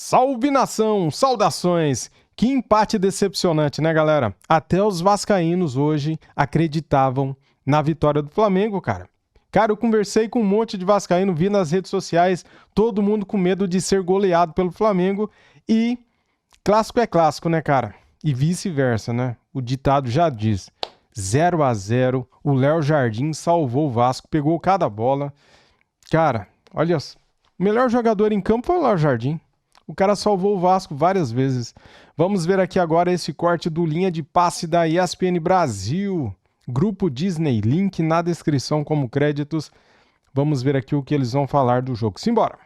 Salve nação, saudações! Que empate decepcionante, né, galera? Até os vascaínos hoje acreditavam na vitória do Flamengo, cara. Cara, eu conversei com um monte de vascaíno, vi nas redes sociais, todo mundo com medo de ser goleado pelo Flamengo e clássico é clássico, né, cara? E vice-versa, né? O ditado já diz, 0-0, o Léo Jardim salvou o Vasco, pegou cada bola. Cara, olha, o melhor jogador em campo foi o Léo Jardim. O cara salvou o Vasco várias vezes. Vamos ver aqui agora esse corte do Linha de Passe da ESPN Brasil. Grupo Disney, link na descrição como créditos. Vamos ver aqui o que eles vão falar do jogo. Simbora!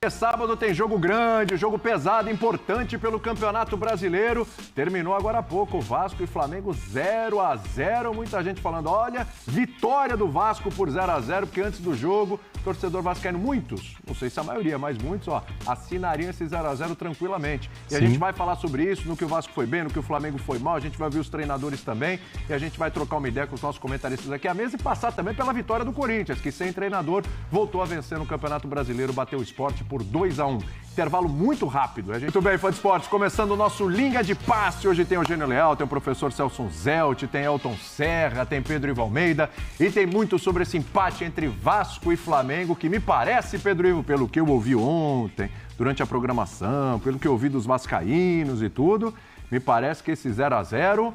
Sábado tem jogo grande, jogo pesado, importante pelo Campeonato Brasileiro. Terminou agora há pouco, Vasco e Flamengo 0-0. Muita gente falando, olha, vitória do Vasco por 0-0, porque antes do jogo, torcedor vascaíno, muitos, não sei se a maioria, mas muitos, assinariam esse 0-0 tranquilamente. E a gente vai falar sobre isso, no que o Vasco foi bem, no que o Flamengo foi mal, a gente vai ver os treinadores também, e a gente vai trocar uma ideia com os nossos comentaristas aqui à mesa e passar também pela vitória do Corinthians, que sem treinador voltou a vencer no Campeonato Brasileiro, bateu o Sport por 2-1. Intervalo muito rápido. Muito bem, fã de esportes, começando o nosso Linha de Passe. Hoje tem o Eugênio Leal, tem o professor Celso Zelt, tem Elton Serra, tem Pedro Ivo Almeida e tem muito sobre esse empate entre Vasco e Flamengo, que me parece, Pedro Ivo, pelo que eu ouvi ontem, durante a programação, pelo que eu ouvi dos vascaínos e tudo, me parece que esse 0-0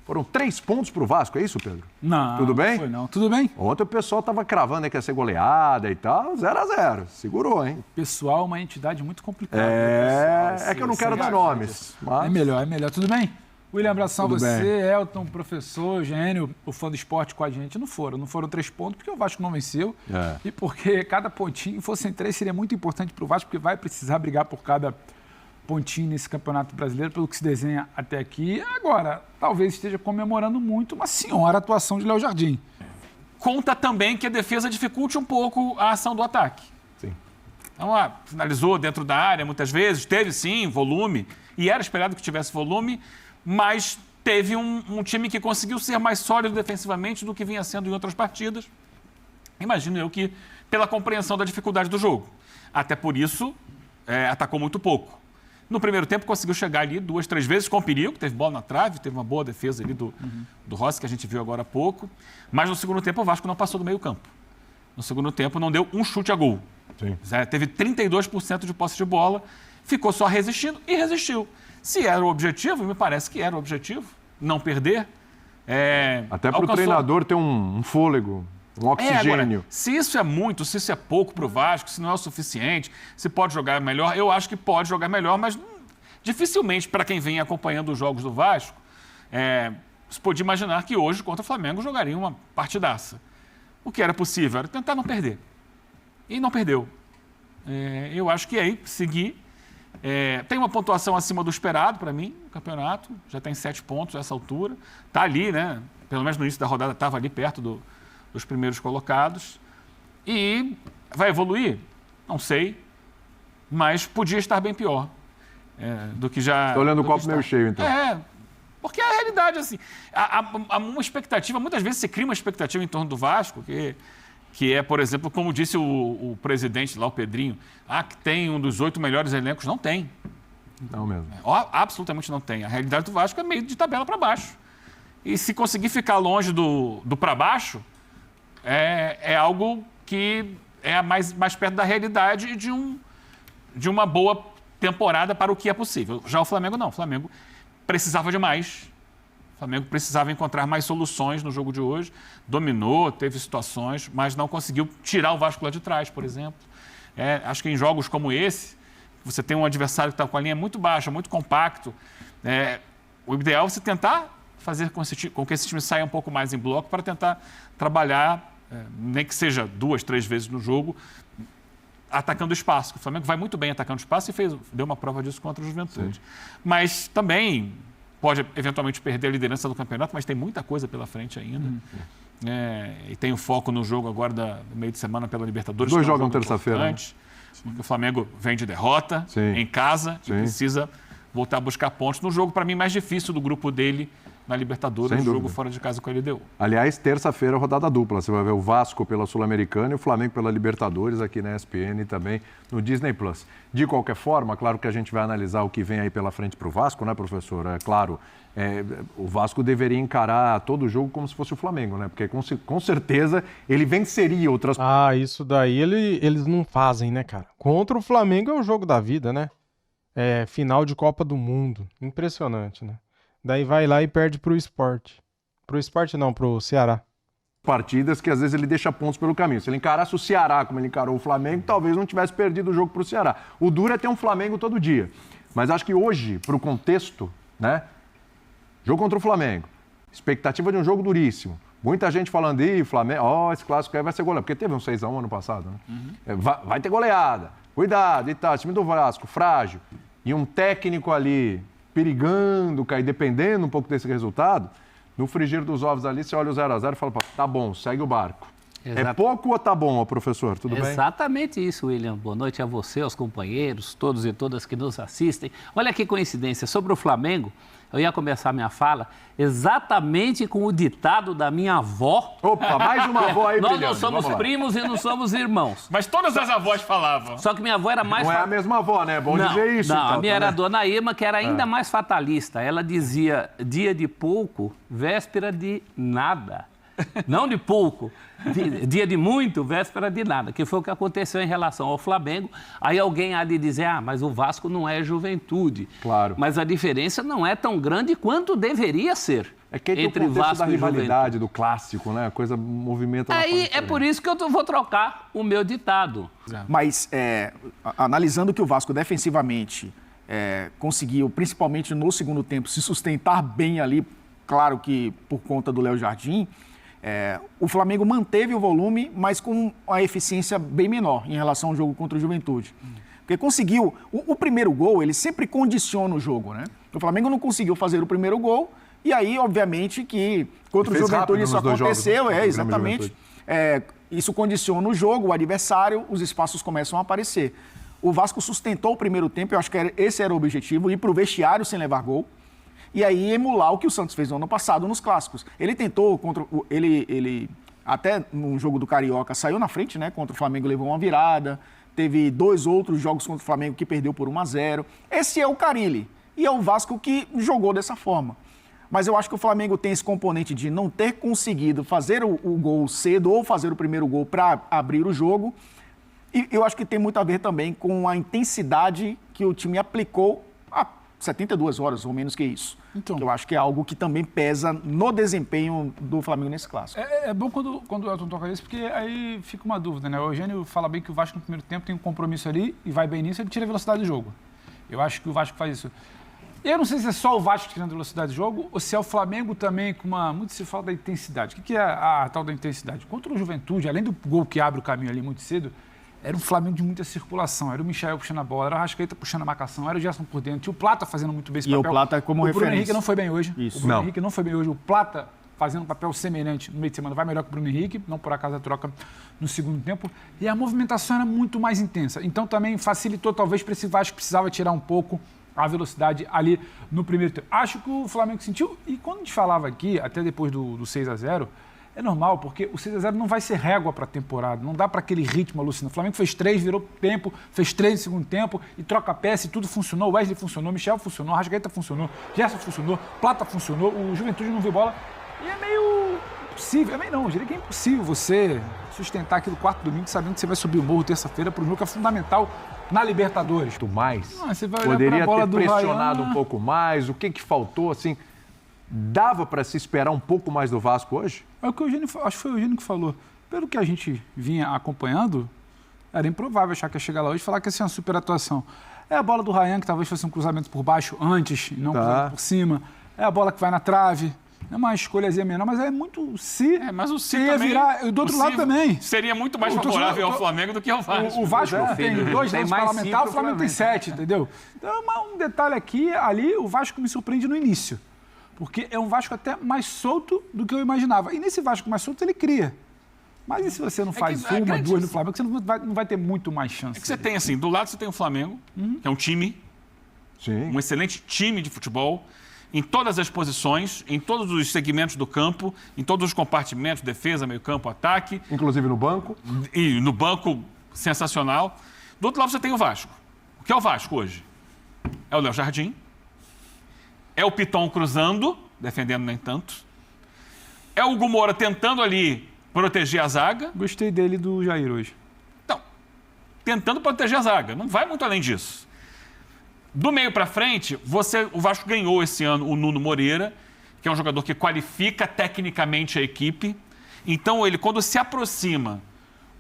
foram 3 pontos pro Vasco, é isso, Pedro? Não, tudo bem? Não foi não. Tudo bem? Ontem o pessoal tava cravando que ia ser goleada e tal, 0-0. Segurou, hein? O pessoal é uma entidade muito complicada. É que eu não quero dar nomes. Mas... É melhor. Tudo bem? William, abração a você, bem. Elton, professor, Eugênio, o fã do esporte com a gente. Não foram 3 pontos porque o Vasco não venceu. E porque cada pontinho, fossem 3, seria muito importante pro Vasco, porque vai precisar brigar por cada pontinho nesse Campeonato Brasileiro, pelo que se desenha até aqui. Agora, talvez esteja comemorando muito uma senhora atuação de Léo Jardim. Conta também que a defesa dificulte um pouco a ação do ataque. Sim. Então, finalizou dentro da área muitas vezes, teve sim volume, e era esperado que tivesse volume, mas teve um time que conseguiu ser mais sólido defensivamente do que vinha sendo em outras partidas. Imagino eu que pela compreensão da dificuldade do jogo. Até por isso, atacou muito pouco. No primeiro tempo conseguiu chegar ali 2, 3 vezes com perigo, teve bola na trave, teve uma boa defesa ali do Rossi, que a gente viu agora há pouco. Mas no segundo tempo o Vasco não passou do meio campo. No segundo tempo não deu um chute a gol. Sim. Teve 32% de posse de bola, ficou só resistindo e resistiu. Se era o objetivo, me parece que era o objetivo, não perder. Até para o treinador ter um fôlego. Um oxigênio. Agora, se isso é muito, se isso é pouco para o Vasco, se não é o suficiente, se pode jogar melhor, eu acho que pode jogar melhor, mas dificilmente, para quem vem acompanhando os jogos do Vasco, se pode imaginar que hoje, contra o Flamengo, jogaria uma partidaça. O que era possível era tentar não perder. E não perdeu. Eu acho que aí, seguir. Tem uma pontuação acima do esperado para mim, no campeonato, já tem 7 pontos a essa altura. Está ali, né? Pelo menos no início da rodada estava ali perto dos primeiros colocados. E vai evoluir? Não sei, mas podia estar bem pior do que já... Estou olhando o copo meio cheio, então. Porque a realidade, assim, há uma expectativa, muitas vezes se cria uma expectativa em torno do Vasco, que é, por exemplo, como disse o presidente lá, o Pedrinho, que tem um dos 8 melhores elencos. Não tem. Não mesmo. Absolutamente não tem. A realidade do Vasco é meio de tabela para baixo. E se conseguir ficar longe do para baixo, é algo que é mais perto da realidade e de uma boa temporada para o que é possível. Já o Flamengo não. O Flamengo precisava de mais. O Flamengo precisava encontrar mais soluções no jogo de hoje. Dominou, teve situações, mas não conseguiu tirar o Vasco lá de trás, por exemplo. Acho que em jogos como esse, você tem um adversário que está com a linha muito baixa, muito compacto. O ideal é você tentar fazer com que esse time saia um pouco mais em bloco para tentar trabalhar, nem que seja 2, 3 vezes no jogo, atacando o espaço. O Flamengo vai muito bem atacando o espaço e deu uma prova disso contra o Juventude. Sim. Mas também pode eventualmente perder a liderança do campeonato, mas tem muita coisa pela frente ainda. E tem o foco no jogo agora do meio de semana pela Libertadores. 2 jogam terça-feira. Porque o Flamengo vem de derrota. Sim. Em casa. Sim. E precisa voltar a buscar pontos no jogo, para mim, mais difícil do grupo dele, na Libertadores, no jogo fora de casa com a LDU. Aliás, terça-feira, rodada dupla. Você vai ver o Vasco pela Sul-Americana e o Flamengo pela Libertadores aqui na ESPN e também no Disney+. De qualquer forma, claro que a gente vai analisar o que vem aí pela frente para o Vasco, né, professor? É claro, o Vasco deveria encarar todo o jogo como se fosse o Flamengo, né? Porque com certeza ele venceria outras... Isso daí eles não fazem, né, cara? Contra o Flamengo é um jogo da vida, né? É final de Copa do Mundo. Impressionante, né? Daí vai lá e perde pro Sport. Pro Sport não, pro Ceará. Partidas que às vezes ele deixa pontos pelo caminho. Se ele encarasse o Ceará como ele encarou o Flamengo, talvez não tivesse perdido o jogo pro Ceará. O duro é ter um Flamengo todo dia. Mas acho que hoje, pro contexto, né? Jogo contra o Flamengo. Expectativa de um jogo duríssimo. Muita gente falando, Flamengo, esse clássico aí vai ser goleado. Porque teve um 6-1 ano passado, né? Vai ter goleada. Cuidado e tal. Time do Vasco, frágil. E um técnico ali perigando, cair, dependendo um pouco desse resultado, no frigir dos ovos ali, você olha o 0-0 e fala, tá bom, segue o barco. É pouco ou tá bom, professor? Tudo bem? Exatamente isso, William. Boa noite a você, aos companheiros, todos e todas que nos assistem. Olha que coincidência, sobre o Flamengo, eu ia começar minha fala exatamente com o ditado da minha avó. Opa, mais uma avó aí, Nós não somos primos e não somos irmãos. Mas todas as avós falavam. Só que minha avó era mais... Não é a mesma avó, né? É bom dizer isso. Não, então, a minha era a dona Irma, que era ainda mais fatalista. Ela dizia, dia de pouco, véspera de nada. Não de pouco, dia de muito, véspera de nada, que foi o que aconteceu em relação ao Flamengo. Aí alguém há de dizer, mas o Vasco não é Juventude. Claro. Mas a diferença não é tão grande quanto deveria ser. É que entre o contexto da rivalidade, do clássico, né? A coisa movimenta... Aí é por isso que eu vou trocar o meu ditado. Mas, analisando que o Vasco defensivamente conseguiu, principalmente no segundo tempo, se sustentar bem ali, claro que por conta do Léo Jardim... o Flamengo manteve o volume, mas com uma eficiência bem menor em relação ao jogo contra o Juventude. Porque conseguiu... O primeiro gol, ele sempre condiciona o jogo, né? O Flamengo não conseguiu fazer o primeiro gol, e aí, obviamente, que contra o Juventude isso aconteceu, jogos, exatamente. Isso condiciona o jogo, o adversário, os espaços começam a aparecer. O Vasco sustentou o primeiro tempo, eu acho que esse era o objetivo, ir para o vestiário sem levar gol. E aí emular o que o Santos fez no ano passado nos clássicos. Ele tentou, ele até no jogo do Carioca saiu na frente, né? Contra o Flamengo levou uma virada. Teve 2 outros jogos contra o Flamengo que perdeu por 1-0. Esse é o Carille. E é o Vasco que jogou dessa forma. Mas eu acho que o Flamengo tem esse componente de não ter conseguido fazer o gol cedo ou fazer o primeiro gol para abrir o jogo. E eu acho que tem muito a ver também com a intensidade que o time aplicou há 72 horas, ou menos que isso. Então, eu acho que é algo que também pesa no desempenho do Flamengo nesse clássico. É bom quando o Elton toca isso, porque aí fica uma dúvida, né? O Eugênio fala bem que o Vasco no primeiro tempo tem um compromisso ali e vai bem nisso, ele tira a velocidade do jogo. Eu acho que o Vasco faz isso. Eu não sei se é só o Vasco tirando a velocidade do jogo ou se é o Flamengo também com uma... Muito se fala da intensidade. O que é a tal da intensidade? Contra o Juventude, além do gol que abre o caminho ali muito cedo, era um Flamengo de muita circulação. Era o Michael puxando a bola, era o Arrascaeta puxando a marcação, era o Gerson por dentro. Tinha o Plata fazendo muito bem esse papel. E o Plata como referência. O Bruno Henrique não foi bem hoje. Isso. O Bruno Henrique não foi bem hoje. O Plata fazendo um papel semelhante no meio de semana vai melhor que o Bruno Henrique. Não por acaso a troca no segundo tempo. E a movimentação era muito mais intensa. Então também facilitou, talvez, para esse Vasco que precisava tirar um pouco a velocidade ali no primeiro tempo. Acho que o Flamengo sentiu. E quando a gente falava aqui, até depois do 6-0... É normal, porque o 6-0 não vai ser régua para a temporada, não dá para aquele ritmo alucinante. O Flamengo fez 3, virou tempo, fez 3 no segundo tempo, e troca peça e tudo funcionou. O Wesley funcionou, Michel funcionou, a Arrascaeta funcionou, Gerson funcionou, Plata funcionou, o Juventude não viu bola. E é meio impossível, eu diria que é impossível você sustentar aquilo quarto domingo sabendo que você vai subir o morro terça-feira para um jogo que é fundamental na Libertadores. Você vai poderia ter pressionado um pouco mais, o que faltou, assim... Dava para se esperar um pouco mais do Vasco hoje? É o que o Eugênio, acho que foi o Eugênio que falou. Pelo que a gente vinha acompanhando, era improvável achar que ia chegar lá hoje e falar que ia ser uma super atuação. É a bola do Ryan, que talvez fosse um cruzamento por baixo antes, e não um cruzamento por cima. É a bola que vai na trave. É uma escolhazinha menor, mas é muito mas o Se também, virar, do outro lado também. Seria muito mais favorável ao Flamengo do que ao Vasco. O Vasco tem 2 lances parlamentares, o Flamengo tem 7, entendeu? Então, um detalhe aqui, ali, o Vasco me surpreende no início. Porque é um Vasco até mais solto do que eu imaginava. E nesse Vasco mais solto, ele cria. Mas e se você não faz duas no Flamengo, você não vai ter muito mais chance. É que você tem, assim, do lado você tem o Flamengo, que é um time, um excelente time de futebol. em todas as posições, em todos os segmentos do campo, em todos os compartimentos, defesa, meio campo, ataque. Inclusive no banco. E no banco, sensacional. Do outro lado você tem o Vasco. O que é o Vasco hoje? É o Léo Jardim. É o Piton cruzando, defendendo nem tanto. É o Hugo Moura tentando ali proteger a zaga. Gostei dele do Jair hoje. Então, tentando proteger a zaga. Não vai muito além disso. Do meio para frente, o Vasco ganhou esse ano o Nuno Moreira, que é um jogador que qualifica tecnicamente a equipe. Então, ele, quando se aproxima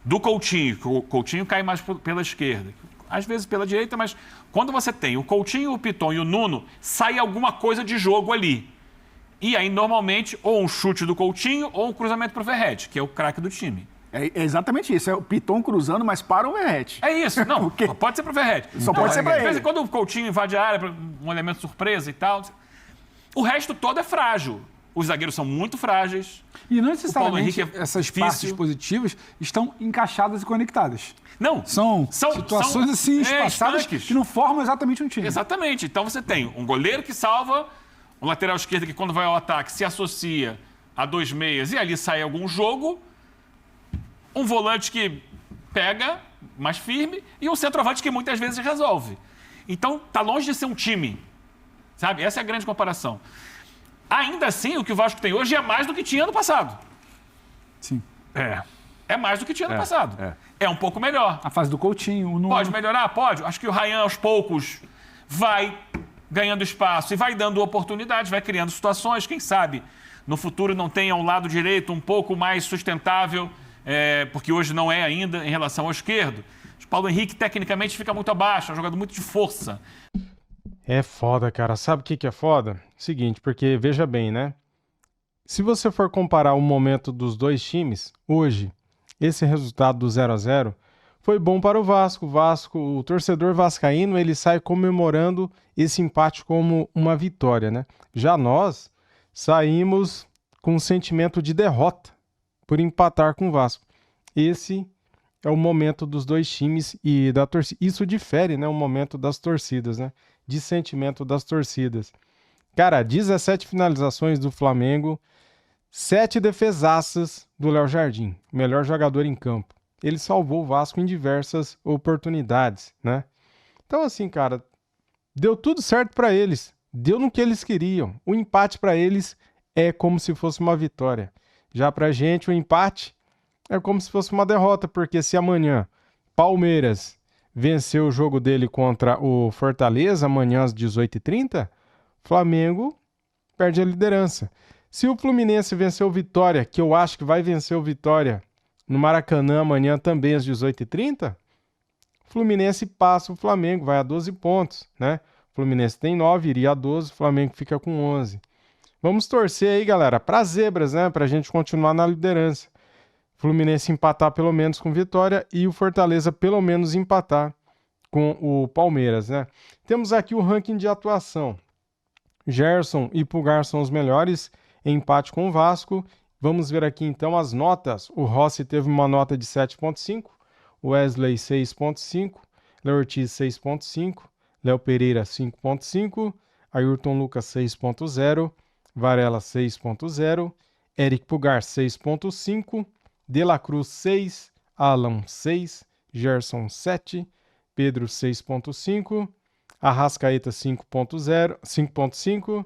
do Coutinho, que o Coutinho cai mais pela esquerda, às vezes pela direita, mas quando você tem o Coutinho, o Piton e o Nuno, sai alguma coisa de jogo ali. E aí, normalmente, ou um chute do Coutinho ou um cruzamento para o Verratti, que é o craque do time. É exatamente isso. É o Piton cruzando, mas para o Verratti. É isso. Não, pode ser para o Verratti. Só pode ser para ele. De vez em quando o Coutinho invade a área, um elemento surpresa e tal. O resto todo é frágil. Os zagueiros são muito frágeis. E não necessariamente é essas difícil. partes positivas estão encaixadas e conectadas. Não. São situações assim espaçadas estanques. que não formam exatamente um time. Exatamente. Então você tem um goleiro que salva, um lateral esquerdo que quando vai ao ataque se associa a 2 meias e ali sai algum jogo, um volante que pega mais firme e um centroavante que muitas vezes resolve. Então tá longe de ser um time, sabe? Essa é a grande comparação. Ainda assim, o que o Vasco tem hoje é mais do que tinha no passado. Sim. É mais do que tinha no passado. É um pouco melhor. A fase do Coutinho, o Nuno. Pode melhorar? Pode. Acho que o Ryan, aos poucos, vai ganhando espaço e vai dando oportunidades, vai criando situações. Quem sabe no futuro não tenha um lado direito um pouco mais sustentável, porque hoje não é ainda em relação ao esquerdo. O Paulo Henrique, tecnicamente, fica muito abaixo, é um jogador muito de força. É foda, cara. Sabe o que é foda? Seguinte, porque veja bem, né? Se você for comparar o momento dos dois times, hoje, esse resultado do 0-0 foi bom para o Vasco. O torcedor vascaíno, ele sai comemorando esse empate como uma vitória, né? Já nós saímos com um sentimento de derrota por empatar com o Vasco. Esse é o momento dos dois times e da torcida. Isso difere, né? O momento das torcidas, né? De sentimento das torcidas. Cara, 17 finalizações do Flamengo, 7 defesaças do Léo Jardim, melhor jogador em campo. Ele salvou o Vasco em diversas oportunidades, né? Então, assim, cara, deu tudo certo para eles. Deu no que eles queriam. O empate para eles é como se fosse uma vitória. Já pra gente, o empate é como se fosse uma derrota, porque se amanhã Palmeiras venceu o jogo dele contra o Fortaleza, amanhã às 18h30, Flamengo perde a liderança. Se o Fluminense venceu o Vitória, que eu acho que vai vencer o Vitória no Maracanã amanhã também às 18h30, o Fluminense passa o Flamengo, vai a 12 pontos, né? O Fluminense tem 9, iria a 12, o Flamengo fica com 11. Vamos torcer aí, galera, para zebras, né? Pra gente continuar na liderança. Fluminense empatar pelo menos com Vitória e o Fortaleza pelo menos empatar com o Palmeiras, né? Temos aqui o ranking de atuação. Gerson e Pulgar são os melhores, empate com o Vasco. Vamos ver aqui então as notas. O Rossi teve uma nota de 7.5, o Wesley 6.5, Léo Ortiz 6.5, Léo Pereira 5.5, Ayrton Lucas 6.0, Varela 6.0, Eric Pulgar 6.5, De La Cruz 6, Alan 6, Gerson 7, Pedro 6.5, Arrascaeta 5.5,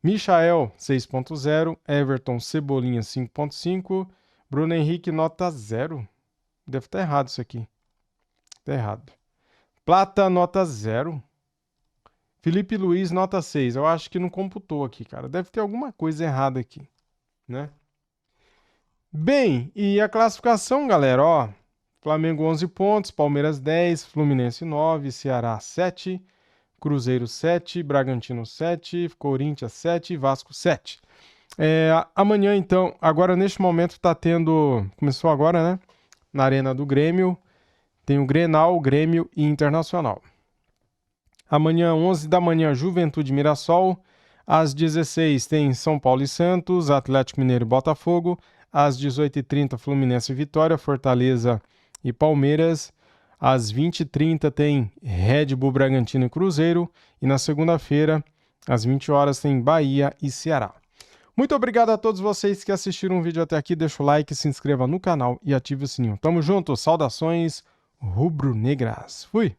Michael 6.0, Everton Cebolinha 5.5, Bruno Henrique nota 0. Deve estar errado isso aqui. Está errado. Plata nota 0. Felipe Luiz nota 6. Eu acho que não computou aqui, cara. Deve ter alguma coisa errada aqui, né? Bem, e a classificação, galera, ó. Flamengo 11 pontos, Palmeiras 10, Fluminense 9, Ceará 7, Cruzeiro 7, Bragantino 7, Corinthians 7 e Vasco 7. Amanhã, então, agora neste momento está tendo, começou agora, né? Na Arena do Grêmio, tem o Grenal, Grêmio e Internacional. Amanhã, 11 da manhã, Juventude Mirassol. Às 16 tem São Paulo e Santos, Atlético Mineiro e Botafogo. Às 18h30, Fluminense e Vitória, Fortaleza e Palmeiras. Às 20h30 tem Red Bull, Bragantino e Cruzeiro. E na segunda-feira, Às 20 horas tem Bahia e Ceará. Muito obrigado a todos vocês que assistiram o vídeo até aqui. Deixa o like, se inscreva no canal e ative o sininho. Tamo junto, saudações rubro-negras. Fui!